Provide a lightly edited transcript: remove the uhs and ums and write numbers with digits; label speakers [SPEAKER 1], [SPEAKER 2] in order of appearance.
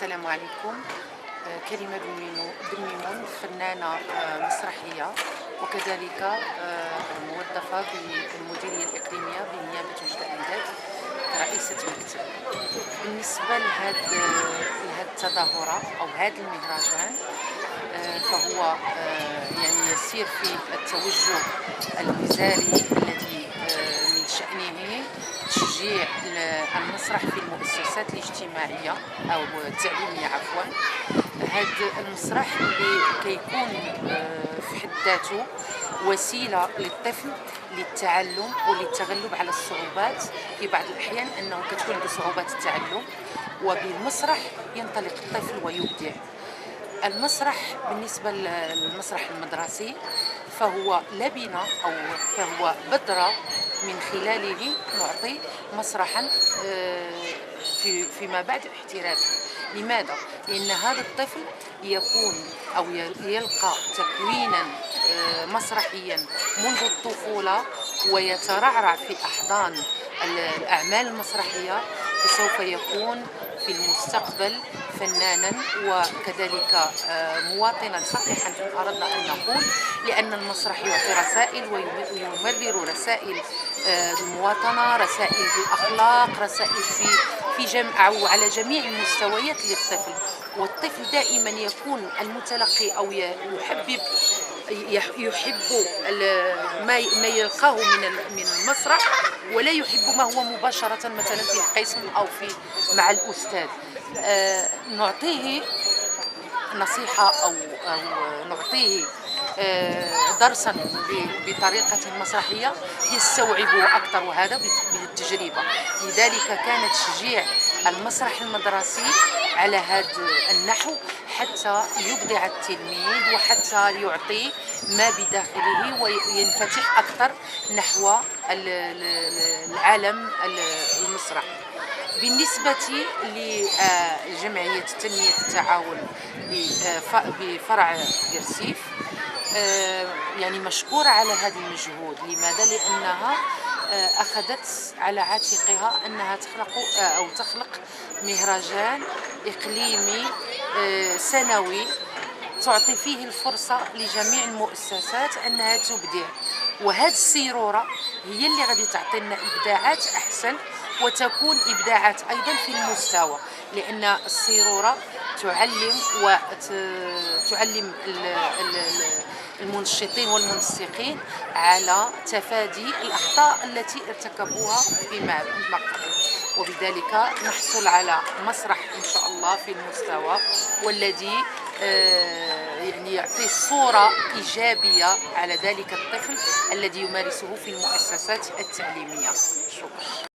[SPEAKER 1] السلام عليكم. كريمة بن ميمون فنانة مسرحية، وكذلك موظفة بالمديرية الإقليمية بنيابة وجدة إمداد كرئيسة مكتب. بالنسبة لهذه التظاهرة أو هذا المهرجان، فهو يعني يسير في التوجه الوزاري الذي من شأنه تشجيع المسرح في المؤسسات الاجتماعية أو التعليمية عفوا. هذا المسرح كيكون في حد ذاته وسيلة للطفل للتعلم وللتغلب على الصعوبات. في بعض الأحيان أنه كتكون عنده صعوبات التعلم، وبالمسرح ينطلق الطفل ويبدع. المسرح بالنسبة للمسرح المدرسي فهو لبنة أو فهو بذرة من خلاله نعطي مسرحا فيما بعد احترافي. لماذا؟ لأن هذا الطفل يكون أو يلقى تكوينا مسرحيا منذ الطفولة ويترعرع في أحضان الأعمال المسرحية، فسوف يكون في المستقبل فنانا وكذلك مواطنا صحيحا إن أردنا أن نقول، لأن المسرح يعطي رسائل ويمرر رسائل المواطنة، رسائل بالأخلاق، رسائل في جمع أو على جميع المستويات للطفل. والطفل دائما يكون المتلقي أو يحب ما يلقاه من المسرح، ولا يحب ما هو مباشرة مثلا في القسم أو مع الأستاذ. نعطيه نصيحة أو نعطيه درسا بطريقة مسرحية يستوعبه أكثر، وهذا بالتجربة. لذلك كان تشجيع المسرح المدرسي على هذا النحو حتى يبدع التلميذ وحتى يعطي ما بداخله وينفتح أكثر نحو العالم المسرحي. بالنسبة لجمعية تنمية التعاون بفرع قرسيف، يعني مشكورة على هذا المجهود. لماذا؟ لأنها أخذت على عاتقها أنها تخلق مهرجان إقليمي سنوي تعطي فيه الفرصة لجميع المؤسسات أنها تبدع، وهذه السيرورة هي اللي غادي تعطينا إبداعات أحسن، وتكون إبداعات أيضا في المستوى، لأن السيرورة تعلم المنشطين والمنسقين على تفادي الأخطاء التي ارتكبوها فيما قبل، وبذلك نحصل على مسرح إن شاء الله في المستوى، والذي يعني يعطي صورة إيجابية على ذلك الطفل الذي يمارسه في المؤسسات التعليمية. شكرا.